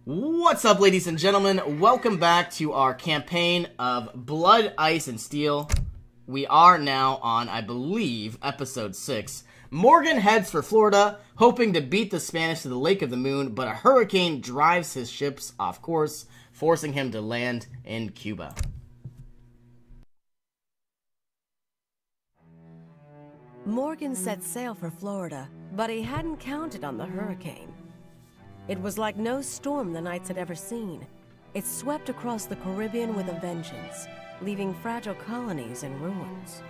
What's up, ladies and gentlemen? Welcome back to our campaign of Blood, Ice, and Steel. We are now on, I believe, episode 6. Morgan heads for Florida, hoping to beat the Spanish to the Lake of the Moon, but a hurricane drives his ships off course, forcing him to land in Cuba. Morgan set sail for Florida, but he hadn't counted on the hurricane. It was like no storm the Knights had ever seen. It swept across the Caribbean with a vengeance, leaving fragile colonies in ruins.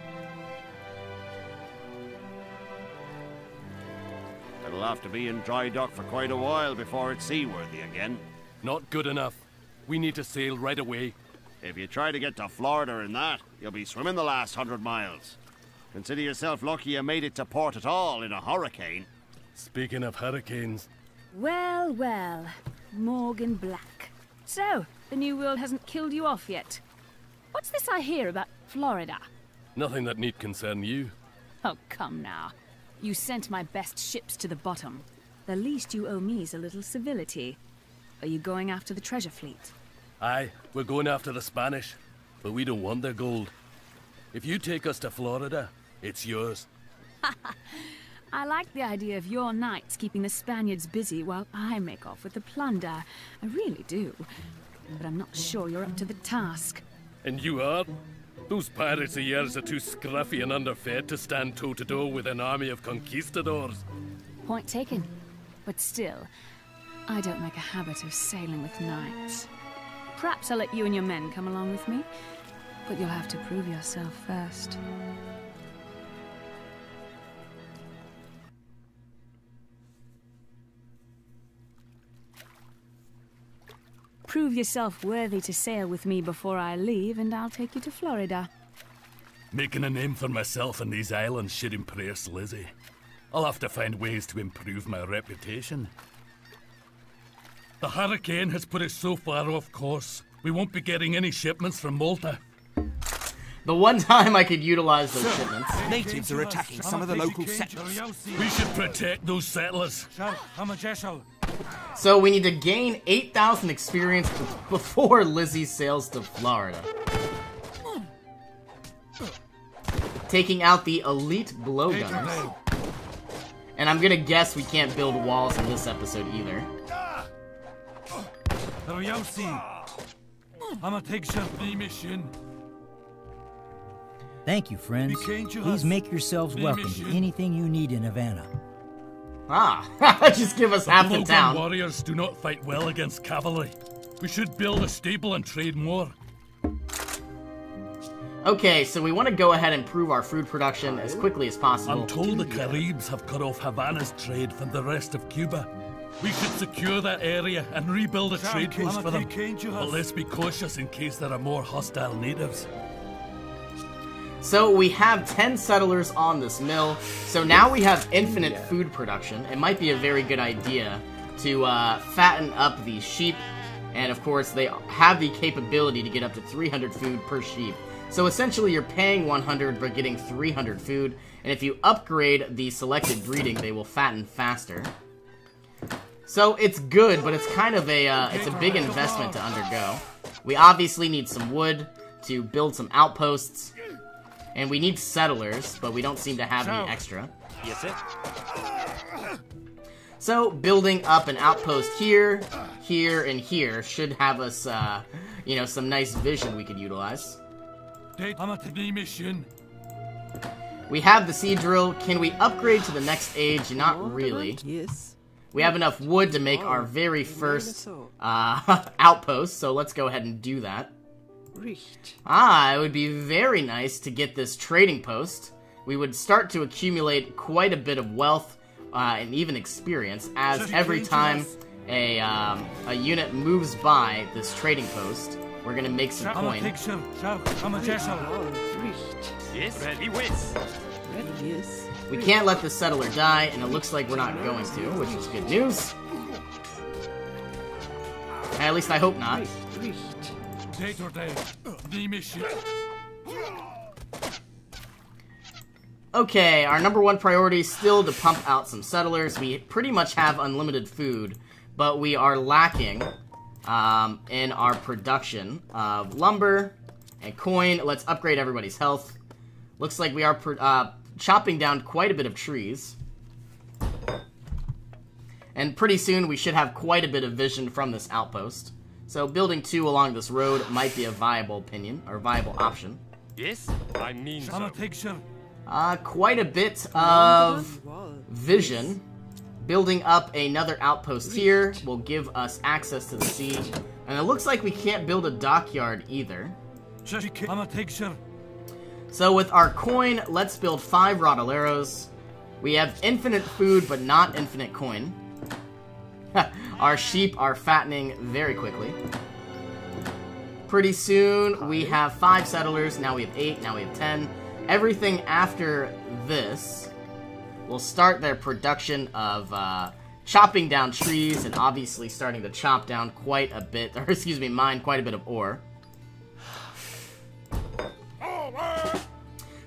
It'll have to be in dry dock for quite a while before it's seaworthy again. Not good enough. We need to sail right away. If you try to get to Florida in that, you'll be swimming the last 100 miles. Consider yourself lucky you made it to port at all in a hurricane. Speaking of hurricanes... Well, well, Morgan Black. So, the New World hasn't killed you off yet. What's this I hear about Florida? Nothing that need concern you. Oh, come now. You sent my best ships to the bottom. The least you owe me is a little civility. Are you going after the treasure fleet? Aye, we're going after the Spanish, but we don't want their gold. If you take us to Florida, it's yours. I like the idea of your knights keeping the Spaniards busy while I make off with the plunder. I really do. But I'm not sure you're up to the task. And you are? Those pirates of yours are too scruffy and underfed to stand toe-to-toe with an army of conquistadors. Point taken. But still, I don't make a habit of sailing with knights. Perhaps I'll let you and your men come along with me, but you'll have to prove yourself first. Prove yourself worthy to sail with me before I leave, and I'll take you to Florida. Making a name for myself in these islands should impress Lizzie. I'll have to find ways to improve my reputation. The hurricane has put us so far off course, we won't be getting any shipments from Malta. The one time I could utilize those shipments. Natives are attacking some of the local settlers. We should protect those settlers. So we need to gain 8,000 experience before Lizzie sails to Florida. Taking out the elite blowgunners. And I'm gonna guess we can't build walls in this episode either. Thank you, friends. Please make yourselves welcome to anything you need in Havana. Ah, just give us half the town. Warriors do not fight well against cavalry. We should build a stable and trade more. Okay, so we want to go ahead and improve our food production as quickly as possible. I'm told the Caribs have cut off Havana's trade from the rest of Cuba. We should secure that area and rebuild a trade post for them. But let's be cautious in case there are more hostile natives. So we have 10 settlers on this mill, so now we have infinite food production. It might be a very good idea to fatten up these sheep, and of course they have the capability to get up to 300 food per sheep. So essentially you're paying 100 but getting 300 food, and if you upgrade the selected breeding, they will fatten faster. So it's good, but it's kind of it's a big investment to undergo. We obviously need some wood to build some outposts. And we need settlers, but we don't seem to have any extra. Yes, sir. So, building up an outpost here, here, and here should have us, you know, some nice vision we could utilize. We have the seed drill. Can we upgrade to the next age? Not really. Yes. We have enough wood to make our very first outpost, so let's go ahead and do that. It would be very nice to get this trading post. We would start to accumulate quite a bit of wealth and even experience, as every time a unit moves by this trading post, we're gonna make some coin. We can't let the settler die, and it looks like we're not going to, which is good news. At least I hope not. Okay, our number one priority is still to pump out some settlers. We pretty much have unlimited food, but we are lacking in our production of lumber and coin. Let's upgrade everybody's health. Looks like we are chopping down quite a bit of trees. And pretty soon we should have quite a bit of vision from this outpost. So building 2 along this road might be a viable opinion, or viable option. Yes, I mean so. Quite a bit of vision. Building up another outpost here will give us access to the sea. And it looks like we can't build a dockyard either. So with our coin, let's build 5 Rodoleros. We have infinite food, but not infinite coin. Our sheep are fattening very quickly. Pretty soon, we have 5 settlers. Now we have 8, now we have 10. Everything after this will start their production of chopping down trees and obviously starting to chop down quite a bit, or excuse me, mine quite a bit of ore.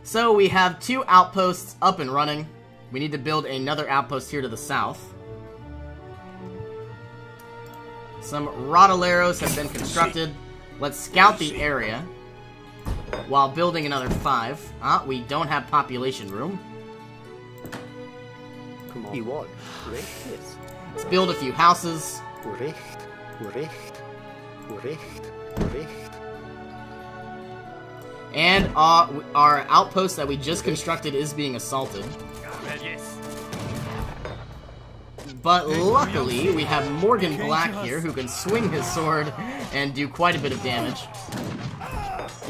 So we have 2 outposts up and running. We need to build another outpost here to the south. Some Rodoleros have been constructed. Let's scout the area while building another 5. We don't have population room. Let's build a few houses. And our outpost that we just constructed is being assaulted. But luckily, we have Morgan Black here, who can swing his sword and do quite a bit of damage.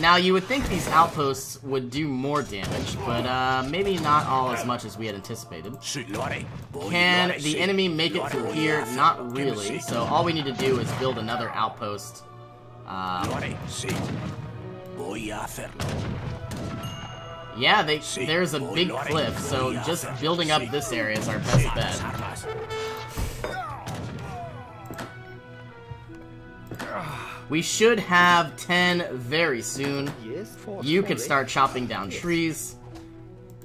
Now, you would think these outposts would do more damage, but maybe not all as much as we had anticipated. Can the enemy make it through here? Not really, so all we need to do is build another outpost. Yeah, there's a big cliff, so just building up this area is our best bet. We should have 10 very soon. You can start chopping down trees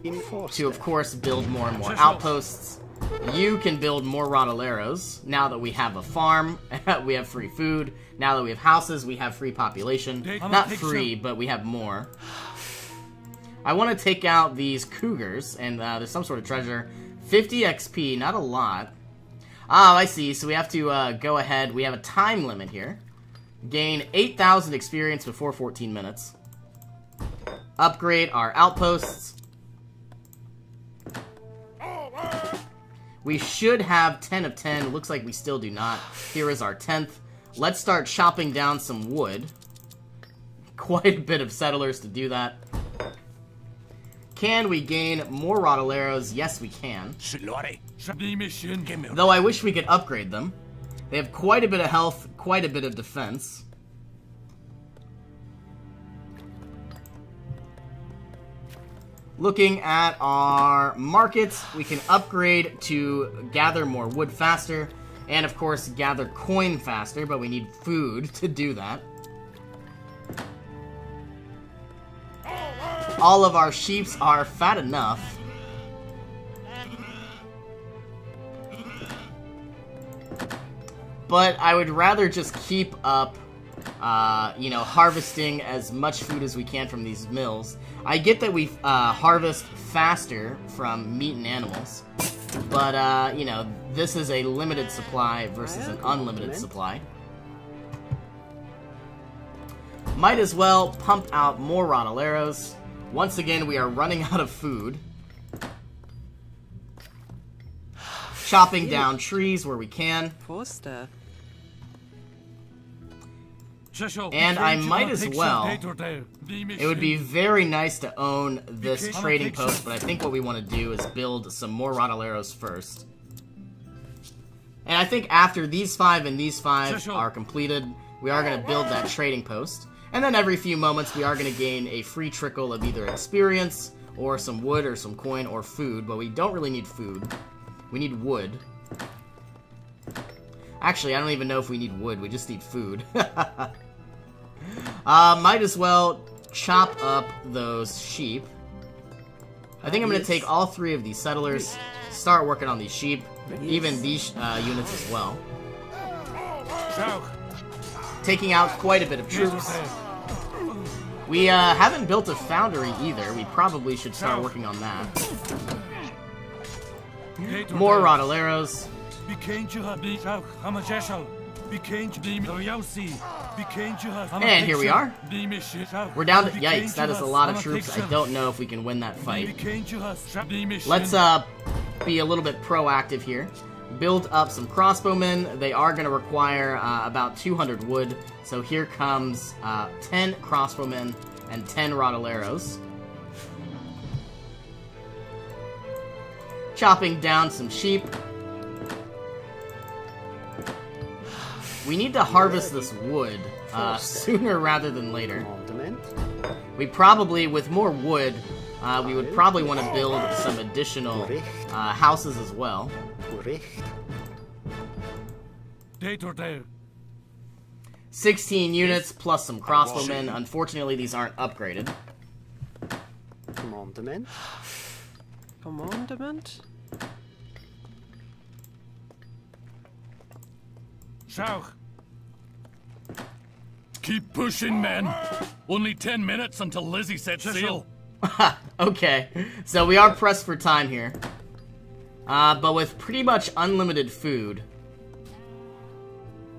to, of course, build more and more outposts. You can build more Rodoleros now that we have a farm, we have free food. Now that we have houses, we have free population. Not free, but we have more. I want to take out these cougars, and there's some sort of treasure. 50 XP, not a lot. Oh, I see. So we have to go ahead. We have a time limit here. Gain 8,000 experience before 14 minutes. Upgrade our outposts. We should have 10 of 10. Looks like we still do not. Here is our 10th. Let's start chopping down some wood. Quite a bit of settlers to do that. Can we gain more Rodoleros? Yes, we can. Though I wish we could upgrade them. They have quite a bit of health, quite a bit of defense. Looking at our markets, we can upgrade to gather more wood faster, and of course gather coin faster, but we need food to do that. All of our sheeps are fat enough. But I would rather just keep up, you know, harvesting as much food as we can from these mills. I get that we harvest faster from meat and animals, but, you know, this is a limited supply versus an unlimited supply. Might as well pump out more Rodoleros. Once again, we are running out of food. Chopping down trees where we can. And I might as well. It would be very nice to own this trading post, but I think what we want to do is build some more Rodoleros first. And I think after these 5 and these 5 are completed, we are going to build that trading post. And then every few moments, we are going to gain a free trickle of either experience, or some wood, or some coin, or food. But we don't really need food. We need wood. Actually, I don't even know if we need wood. We just need food. Might as well chop up those sheep. I think I'm going to take all 3 of these settlers, start working on these sheep, even these units as well. taking out quite a bit of troops. We haven't built a foundry either. We probably should start working on that. More Rodaleros. And here we are. We're down to... Yikes, that is a lot of troops. I don't know if we can win that fight. Let's be a little bit proactive here. Build up some crossbowmen. They are going to require about 200 wood. So here comes 10 crossbowmen and 10 Rodaleros. Chopping down some sheep. We need to harvest this wood sooner rather than later. We probably, with more wood, we would probably want to build some additional houses as well. 16 units plus some crossbowmen. Unfortunately, these aren't upgraded. Commandment. Commandment. Keep pushing, men. Only 10 minutes until Lizzie sets sail. Okay, so we are pressed for time here. But with pretty much unlimited food,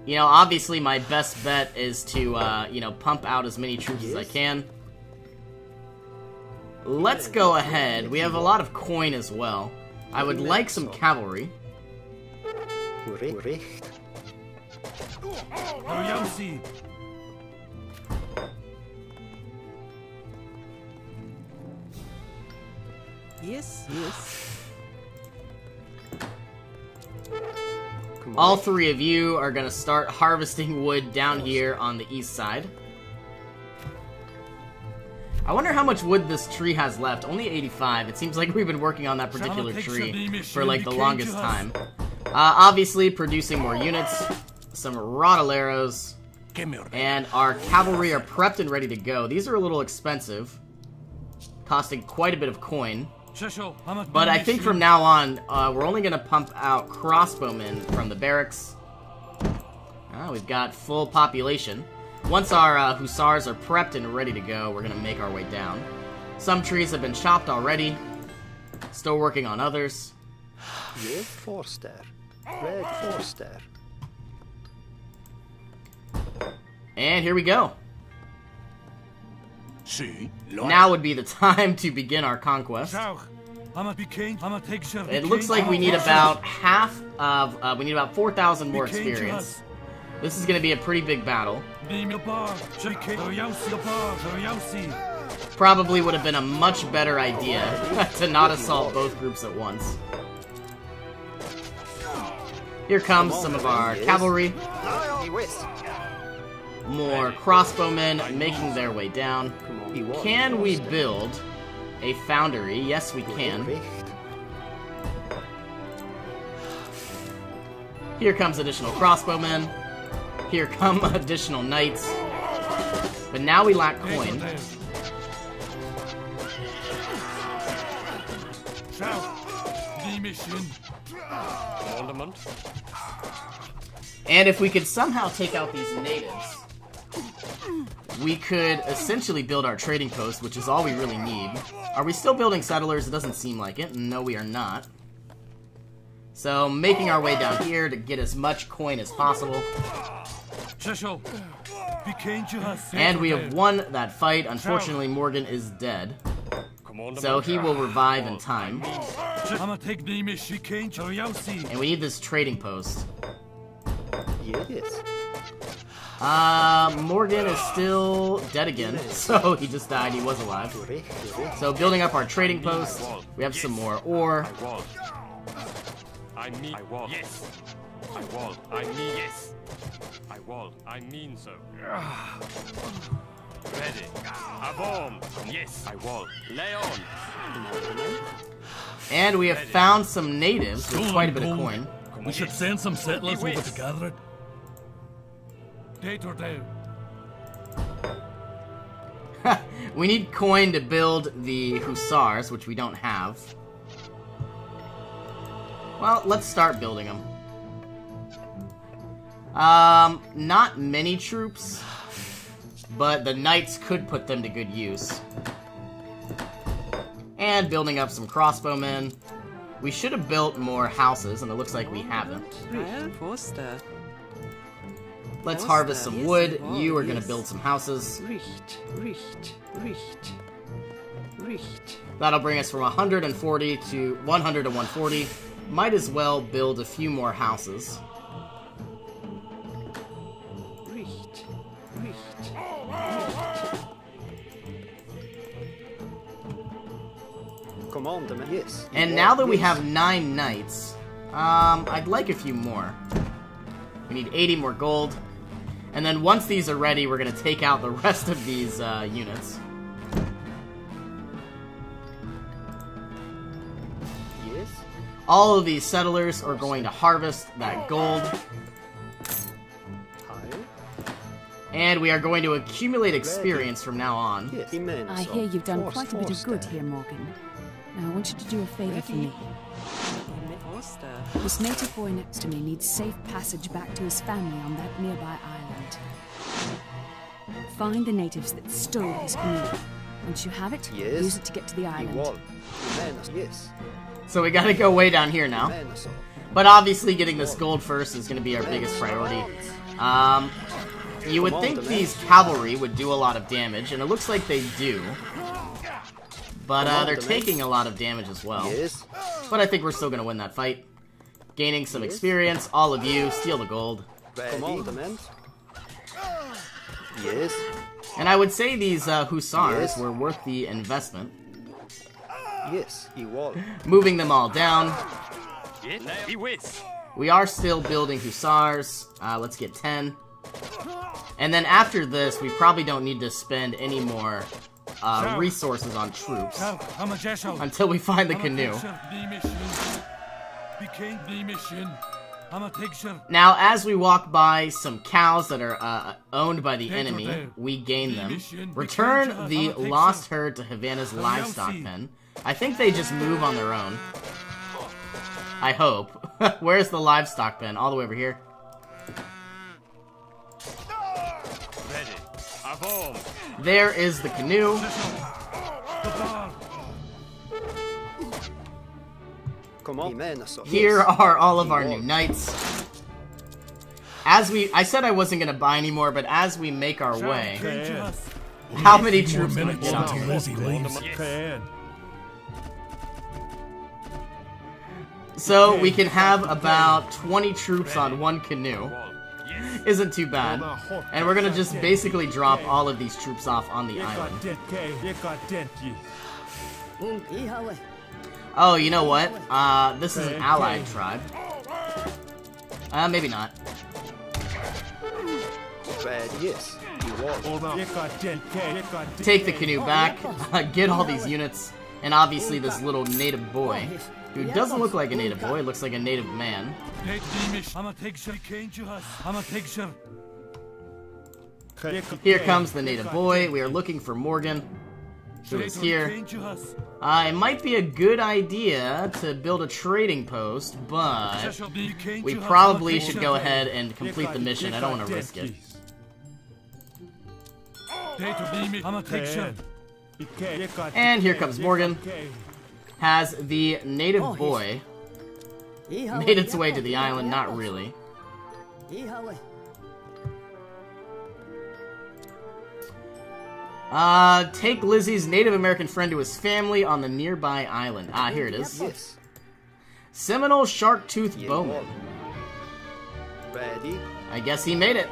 you know, obviously my best bet is to, you know, pump out as many troops as I can. Let's go ahead. We have a lot of coin as well. I would like some cavalry. Yes, yes. All three of you are going to start harvesting wood down here on the east side. I wonder how much wood this tree has left. Only 85. It seems like we've been working on that particular tree for like the longest time. Obviously, producing more units, some Rodaleros, and our cavalry are prepped and ready to go. These are a little expensive, costing quite a bit of coin. But I think from now on, we're only going to pump out crossbowmen from the barracks. We've got full population. Once our hussars are prepped and ready to go, we're going to make our way down. Some trees have been chopped already. Still working on others. Red Forster. Red Forster. And here we go. Now would be the time to begin our conquest. It looks like we need about half of, we need about 4,000 more experience. This is going to be a pretty big battle. Probably would have been a much better idea to not assault both groups at once. Here comes some of our cavalry. More crossbowmen making their way down. Can we build a foundry? Yes, we can. Here comes additional crossbowmen. Here come additional knights. But now we lack coin. And if we could somehow take out these natives, we could essentially build our trading post, which is all we really need. Are we still building settlers? It doesn't seem like it. No, we are not. So, making our way down here to get as much coin as possible. And we have won that fight. Unfortunately, Morgan is dead. So he will revive in time. And we need this trading post. Morgan is still dead again, so he just died, he was alive. So building up our trading post, we have some more ore. I mean so. Ready. Avom. Yes, I will. Lay on. And we have found some natives with quite a bit of coin. We should send some settlers over to gather it. We need coin to build the hussars, which we don't have. Well, let's start building them. Not many troops, but the knights could put them to good use. And building up some crossbowmen. We should have built more houses, and it looks like we haven't. Let's harvest some wood. You are going to build some houses. That'll bring us from 140 to 100 to 140. Might as well build a few more houses. Yes. And now that we have 9 knights, I'd like a few more. We need 80 more gold. And then once these are ready, we're going to take out the rest of these units. Yes. All of these settlers are going to harvest that gold. And we are going to accumulate experience from now on. Yes. I hear you've done quite a bit of good here, Morgan. Now I want you to do a favor for me. This native boy next to me needs safe passage back to his family on that nearby island. Find the natives that stole his canoe. Once you have it, Yes. use it to get to the island. Yes. So we gotta go way down here now. But obviously getting this gold first is gonna be our biggest priority. You would think these cavalry would do a lot of damage, and it looks like they do. But they're taking a lot of damage as well. Yes. But I think we're still gonna win that fight. Gaining some experience, all of you, steal the gold. Commandment. Yes. And I would say these hussars Yes. were worth the investment. Yes. Moving them all down. Yes. We are still building hussars. Let's get 10. And then after this, we probably don't need to spend any more resources on troops until we find the canoe. Now, as we walk by some cows that are owned by the enemy, we gain them. Return the lost herd to Havana's livestock pen. I think they just move on their own. I hope. Where's the livestock pen? All the way over here. There is the canoe. Here are all of our new knights. I said I wasn't going to buy anymore, but as we make our way, how many troops can we get on here? So we can have about 20 troops on one canoe. Isn't too bad. And we're gonna just basically drop all of these troops off on the island. Oh, you know what? This is an allied tribe. Maybe not. Yes. Take the canoe back, get all these units, and obviously this little native boy, who doesn't look like a native boy, looks like a native man. Here comes the native boy. We are looking for Morgan, who is here. It might be a good idea to build a trading post, but we probably should go ahead and complete the mission. I don't want to risk it. And here comes Morgan. Has the native boy made its way to the island? Not really. Take Lizzie's Native American friend to his family on the nearby island. Ah, here it is. Yes. Seminole Shark-Tooth Bowman. Ready. I guess he made it.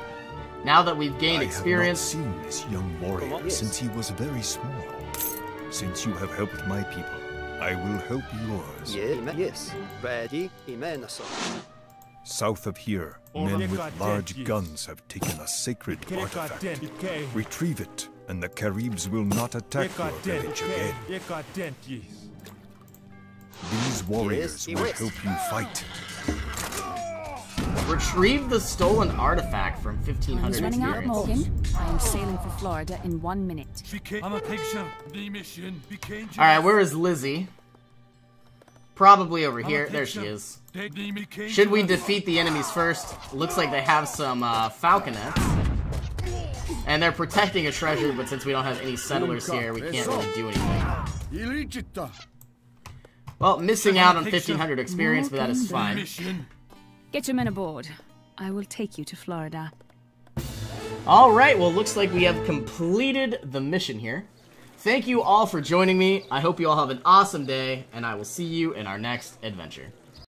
Now that we've gained experience. I have not seen this young warrior since he was very small. Since you have helped my people, I will help yours. Yes. Ready. South of here, men with large guns have taken a sacred artifact. Retrieve it, and the Caribs will not attack your village again. These warriors will help you fight. Retrieve the stolen artifact from 1500 running out, Morgan. I am sailing for Florida in 1 minute. Alright, where is Lizzie? Probably over here. There she is. Should we defeat the enemies first? Looks like they have some falconets. And they're protecting a treasure, but since we don't have any settlers here, we can't really do anything. Well, missing out on 1,500 experience, but that is fine. Get your men aboard. I will take you to Florida. Alright, well, looks like we have completed the mission here. Thank you all for joining me. I hope you all have an awesome day, and I will see you in our next adventure.